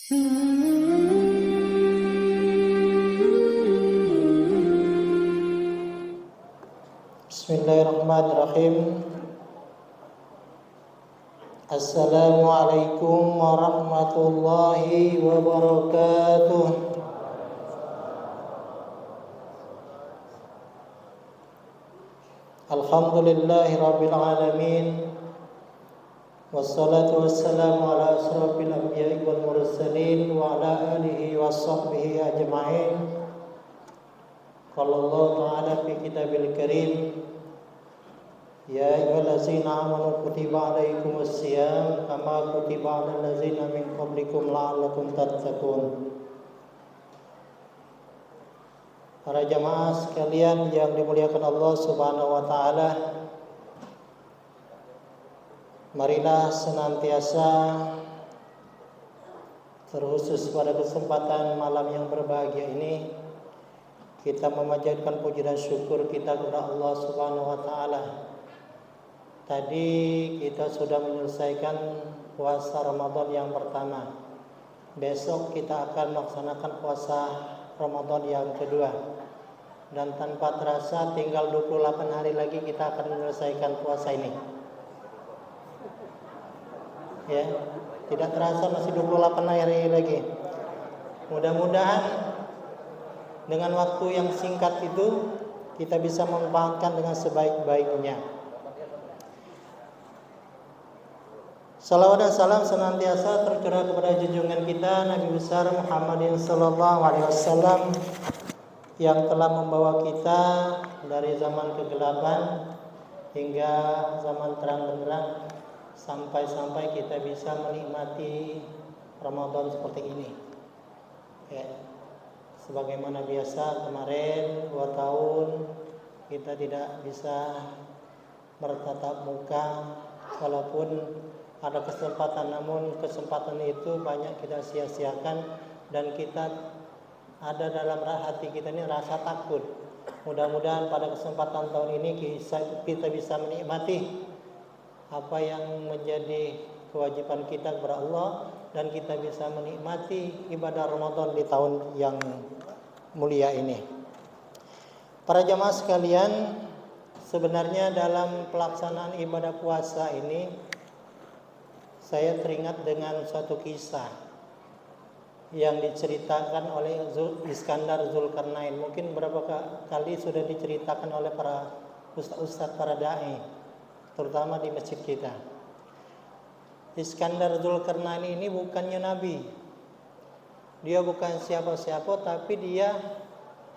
Bismillahirrahmanirrahim. Assalamualaikum warahmatullahi wabarakatuh. Alhamdulillahi rabbil alamin. Wassalatu wassalamu ala asrafil anbiya'i wal mursalin wa ala alihi wa sahbihi ajma'in. Qala Allah ta'ala fi kitabil karim, ya ayyuhallazina amanu kutiba alaikumus shiyam kama kutiba alal ladzina min qablikum la'allakum tattaqun. Para jamaah sekalian yang dimuliakan Allah Subhanahu wa taala, marilah senantiasa, terkhusus pada kesempatan malam yang berbahagia ini, kita memanjatkan puji dan syukur kita kepada Allah Subhanahu wa taala. Tadi kita sudah menyelesaikan puasa Ramadan yang pertama. Besok kita akan melaksanakan puasa Ramadan yang kedua. Dan tanpa terasa tinggal 28 hari lagi kita akan menyelesaikan puasa ini. Ya, tidak terasa masih 28 hari lagi. Mudah-mudahan dengan waktu yang singkat itu kita bisa memanfaatkan dengan sebaik-baiknya. Salawat dan salam senantiasa tercurah kepada junjungan kita Nabi besar Muhammadin sallallahu alaihi wasallam yang telah membawa kita dari zaman kegelapan hingga zaman terang benderang sampai kita bisa menikmati Ramadan seperti ini. Ya. Sebagaimana biasa kemarin 2 tahun kita tidak bisa bertatap muka, walaupun ada kesempatan, namun kesempatan itu banyak kita sia-siakan dan kita ada dalam hati kita ini rasa takut. Mudah-mudahan pada kesempatan tahun ini kita bisa menikmati apa yang menjadi kewajiban kita kepada Allah dan kita bisa menikmati ibadah Ramadan di tahun yang mulia ini. Para jamaah sekalian, sebenarnya dalam pelaksanaan ibadah puasa ini saya teringat dengan suatu kisah yang diceritakan oleh Iskandar Zulkarnain. Mungkin beberapa kali sudah diceritakan oleh para ustaz-ustaz, para dai, terutama di masjid kita. Iskandar Zulkarnain ini bukannya nabi. Dia bukan siapa-siapa, tapi dia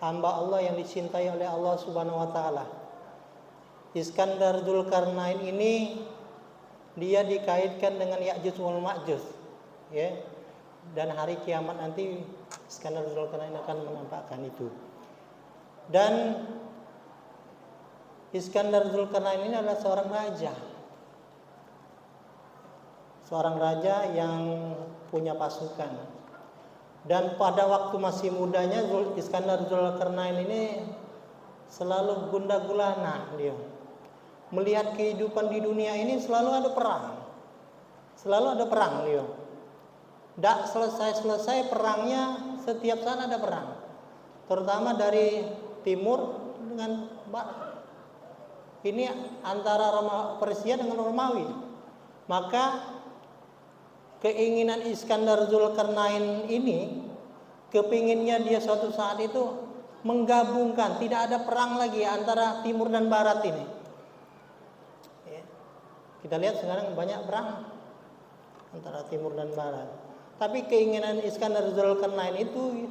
hamba Allah yang dicintai oleh Allah Subhanahu wa taala. Iskandar Zulkarnain ini dia dikaitkan dengan Ya'juj wal Ma'juj, ya. Dan hari kiamat nanti Iskandar Zulkarnain akan menampakkan itu. Dan Iskandar Zulkarnain ini adalah seorang raja. Seorang raja yang punya pasukan. Dan pada waktu masih mudanya Iskandar Zulkarnain ini selalu gundah gulana dia. Melihat kehidupan di dunia ini selalu ada perang. Selalu ada perang dia. Tak selesai-selesai perangnya, setiap saat ada perang. Terutama dari timur dengan barat. Ini antara Persia dengan Romawi. Maka keinginan Iskandar Zulkarnain ini, kepinginnya dia suatu saat itu menggabungkan, tidak ada perang lagi antara timur dan barat ini. Ya. Kita lihat sekarang banyak perang antara timur dan barat. Tapi keinginan Iskandar Zulkarnain itu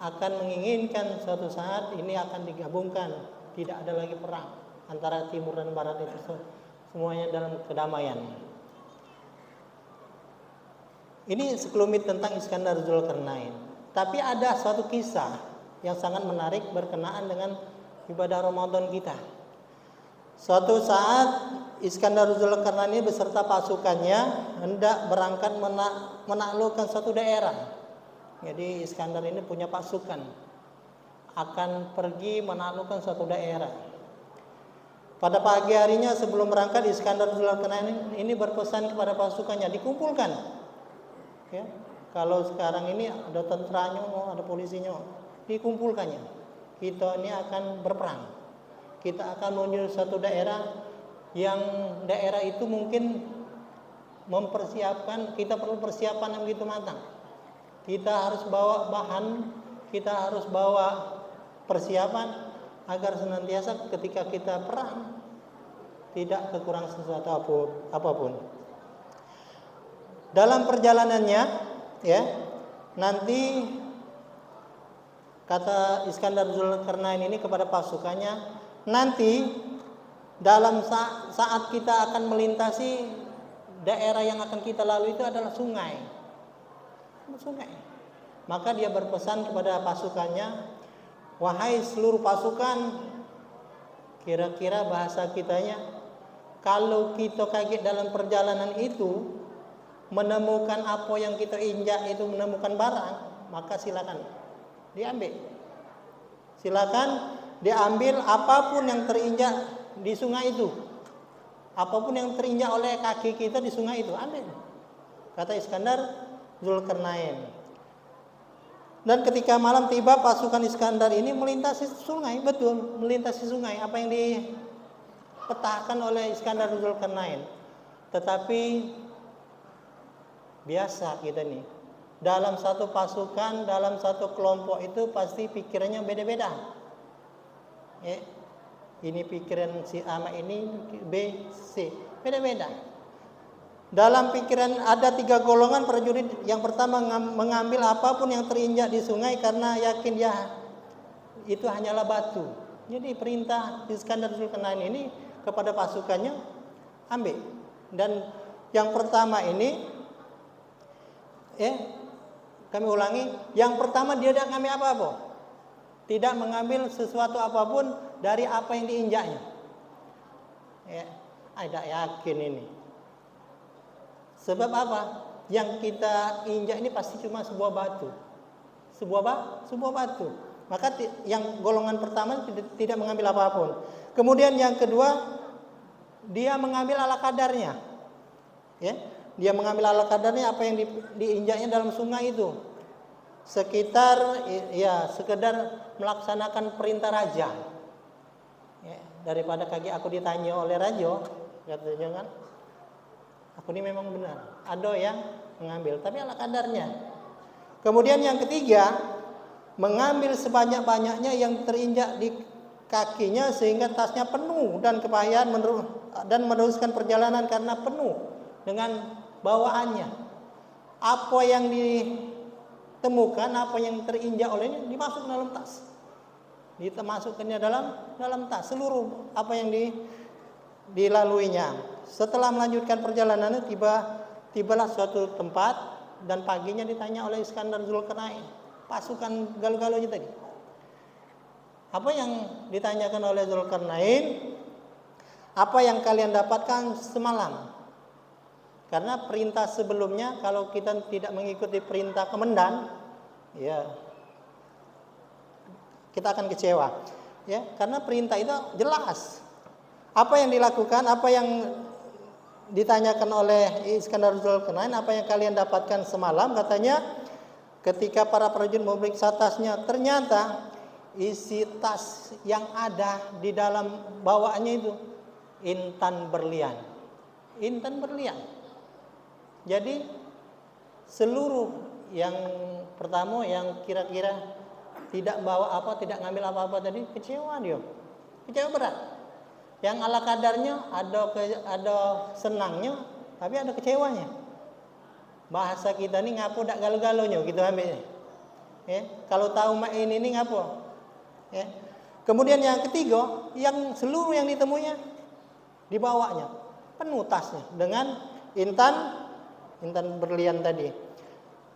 akan menginginkan suatu saat ini akan digabungkan, tidak ada lagi perang antara timur dan barat itu, semuanya dalam kedamaian. Ini sekelumit tentang Iskandar Zulkarnain. Tapi ada suatu kisah yang sangat menarik berkenaan dengan ibadah Ramadan kita. Suatu saat Iskandar Zulkarnain ini beserta pasukannya hendak berangkat menaklukkan suatu daerah. Jadi Iskandar ini punya pasukan akan pergi menaklukkan suatu daerah. Pada pagi harinya sebelum berangkat, Iskandar Zulkarnain ini berpesan kepada pasukannya, dikumpulkan. Ya. Kalau sekarang ini ada tenteranya, ada polisinya, dikumpulkannya. Kita ini akan berperang. Kita akan menuju satu daerah yang daerah itu mungkin mempersiapkan, kita perlu persiapan yang begitu matang. Kita harus bawa bahan, kita harus bawa persiapan agar senantiasa ketika kita perang tidak kekurangan sesuatu apapun. Dalam perjalanannya, ya, nanti kata Iskandar Zulkarnain ini kepada pasukannya, nanti dalam saat kita akan melintasi daerah yang akan kita lalui itu adalah sungai. Maka dia berpesan kepada pasukannya, wahai seluruh pasukan, kira-kira bahasa kitanya, kalau kita kaget dalam perjalanan itu menemukan apa yang kita injak itu, menemukan barang, maka silakan diambil. Silakan diambil apapun yang terinjak di sungai itu. Apapun yang terinjak oleh kaki kita di sungai itu, ambil. Kata Iskandar Zulkarnain. Dan ketika malam tiba, pasukan Iskandar ini melintasi sungai, betul, melintasi sungai apa yang dipetakan oleh Iskandar Zulkarnain. Tetapi biasa kita nih, dalam satu pasukan, dalam satu kelompok itu pasti pikirannya beda-beda. Ini pikiran si A ini, B, C, beda-beda. Dalam pikiran ada 3 golongan prajurit. Yang pertama mengambil apapun yang terinjak di sungai karena yakin dia itu hanyalah batu. Jadi perintah Iskandar Zulkarnain ini kepada pasukannya, ambil. Dan yang pertama ini, kami ulangi, yang pertama dia tidak mengambil apa-apa, tidak mengambil sesuatu apapun dari apa yang diinjaknya. Tidak yakin ini. Sebab apa? Yang kita injak ini pasti cuma sebuah batu. Sebuah batu. Maka yang golongan pertama tidak mengambil apapun. Kemudian yang kedua, dia mengambil ala kadarnya. Dia mengambil ala kadarnya apa yang diinjaknya dalam sungai itu. Sekedar melaksanakan perintah raja. Daripada kaki aku ditanya oleh raja, katanya kan, aku ini memang benar. Ada yang mengambil, tapi ala kadarnya. Kemudian yang ketiga, mengambil sebanyak-banyaknya yang terinjak di kakinya sehingga tasnya penuh dan kepahian dan meneruskan perjalanan karena penuh dengan bawaannya. Apa yang ditemukan, apa yang terinjak olehnya dimasuk dalam tas. Dimasukkannya dalam tas seluruh apa yang dilaluinya. Setelah melanjutkan perjalanannya, tibalah suatu tempat dan paginya ditanya oleh Iskandar Zulkarnain, pasukan Galuh-Galuhnya tadi. Apa yang ditanyakan oleh Zulkarnain? Apa yang kalian dapatkan semalam? Karena perintah sebelumnya kalau kita tidak mengikuti perintah komandan, kita akan kecewa. Karena perintah itu jelas. Apa yang dilakukan, apa yang ditanyakan oleh Iskandar Zulkarnain, apa yang kalian dapatkan semalam? Katanya, ketika para prajurit memeriksa tasnya, ternyata isi tas yang ada di dalam bawaannya itu intan berlian. Jadi seluruh yang pertama yang kira-kira tidak bawa apa, tidak ngambil apa-apa tadi, kecewa dia. Kecewa berat. Yang ala kadarnya ada senangnya, tapi ada kecewanya. Bahasa kita ini ngapo dak galau-galaunya gitu ambilnya. Kalau tahu main ini ngapo. Kemudian yang ketiga, yang seluruh yang ditemuinya dibawanya, penuh tasnya dengan intan berlian tadi.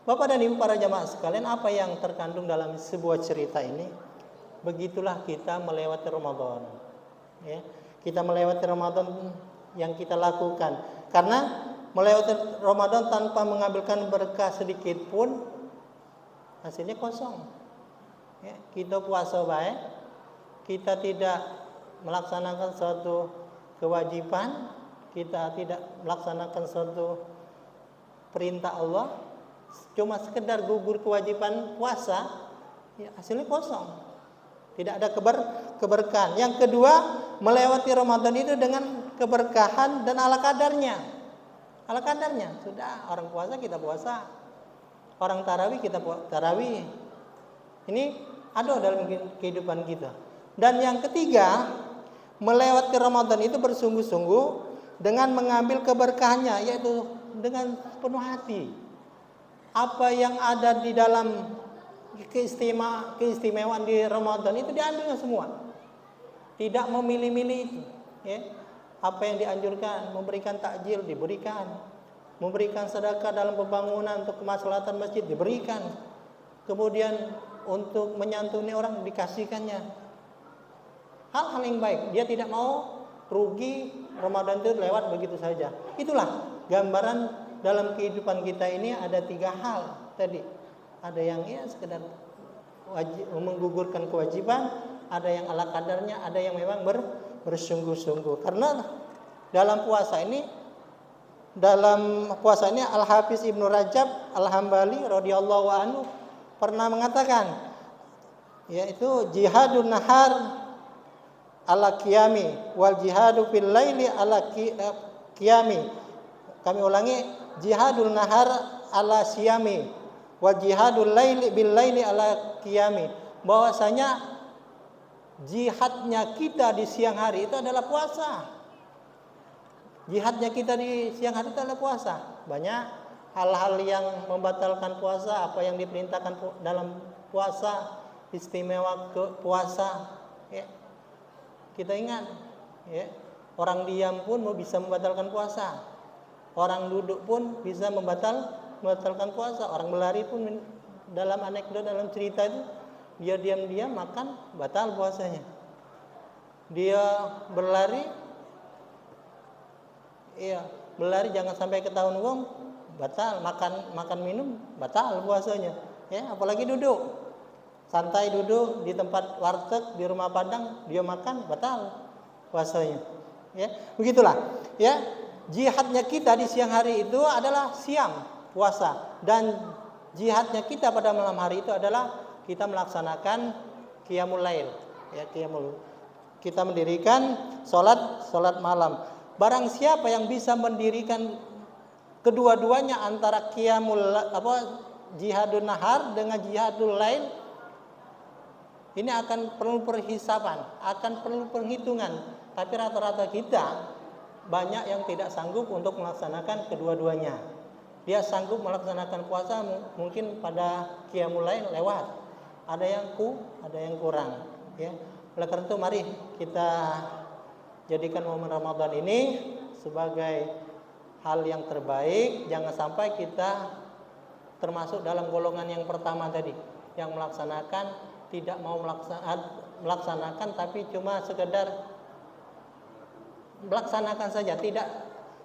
Bapak dan Ibu para jamaah sekalian, apa yang terkandung dalam sebuah cerita ini? Begitulah kita melewati Ramadan. Kita melewati Ramadan yang kita lakukan. Karena melewati Ramadan tanpa mengambilkan berkah sedikit pun, hasilnya kosong. Kita puasa baik, kita tidak melaksanakan suatu kewajiban, kita tidak melaksanakan suatu perintah Allah, cuma sekedar gugur kewajiban puasa, ya hasilnya kosong. Tidak ada keberkahan. Yang kedua, melewati Ramadan itu dengan keberkahan dan ala kadarnya. Ala kadarnya. Sudah, orang puasa kita puasa. Orang tarawih kita tarawih. Ini ada dalam kehidupan kita. Dan yang ketiga, melewati Ramadan itu bersungguh-sungguh dengan mengambil keberkahannya, yaitu dengan penuh hati. Apa yang ada di dalam keistimewaan di Ramadan itu diambil semua. Tidak memilih-milih itu, ya. Apa yang dianjurkan, memberikan takjil diberikan, memberikan sedekah dalam pembangunan untuk kemaslahatan masjid diberikan, kemudian untuk menyantuni orang dikasihkannya. Hal-hal yang baik. Dia tidak mau rugi Ramadan itu lewat begitu saja. Itulah gambaran dalam kehidupan kita ini ada 3 hal tadi. Ada yang sekedar menggugurkan kewajiban, ada yang ala kadarnya, ada yang memang bersungguh-sungguh. Karena dalam puasa ini Al-Hafiz Ibnu Rajab Al-Hambali radhiyallahu anhu pernah mengatakan, yaitu jihadun nahar ala qiyami wal jihadu fil laili ala qiyami. Kami ulangi, jihadul nahar ala siyami wa jihadul laili bil laili ala qiyami. Bahwasanya jihadnya kita di siang hari itu adalah puasa. Jihadnya kita di siang hari itu adalah puasa. Banyak hal-hal yang membatalkan puasa, apa yang diperintahkan dalam puasa, istimewa ke puasa, ya. Kita ingat, ya. Orang diam pun bisa membatalkan puasa. Orang duduk pun bisa membatalkan puasa. Orang berlari pun dalam anekdot, dalam cerita itu, dia diam-diam makan, batal puasanya. Dia berlari, berlari jangan sampai ketahuan wong, batal. Makan minum, batal puasanya. Ya, apalagi duduk, santai duduk di tempat warteg, di rumah padang, dia makan, batal puasanya. Ya, begitulah. Ya, jihadnya kita di siang hari itu adalah siang puasa, dan jihadnya kita pada malam hari itu adalah kita melaksanakan qiyamul lail, ya, kita mendirikan salat malam. Barang siapa yang bisa mendirikan kedua-duanya antara jihadun nahar dengan jihadul lail, ini akan perlu perhisaban, akan perlu perhitungan. Tapi rata-rata kita banyak yang tidak sanggup untuk melaksanakan kedua-duanya. Dia sanggup melaksanakan puasa mungkin pada qiyamul lail lewat. Ada yang kurang, ya. Oleh karena itu mari kita jadikan momen Ramadan ini sebagai hal yang terbaik. Jangan sampai kita termasuk dalam golongan yang pertama tadi, yang tidak mau melaksanakan tapi cuma sekedar melaksanakan saja, tidak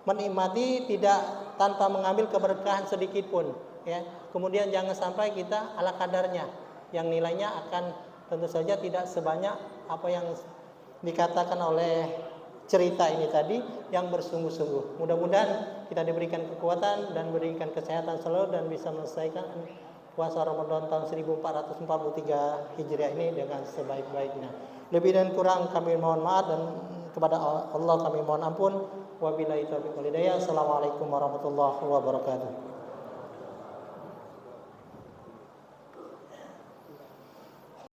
menikmati, tidak tanpa mengambil keberkahan sedikit pun, ya. Kemudian jangan sampai kita ala kadarnya, yang nilainya akan tentu saja tidak sebanyak apa yang dikatakan oleh cerita ini tadi, yang bersungguh-sungguh. Mudah-mudahan kita diberikan kekuatan dan diberikan kesehatan selalu dan bisa menyelesaikan puasa Ramadan tahun 1443 Hijriah ini dengan sebaik-baiknya. Lebih dan kurang kami mohon maaf, dan kepada Allah kami mohon ampun. Wabillahi taufiq wal hidayah. Assalamualaikum warahmatullahi wabarakatuh.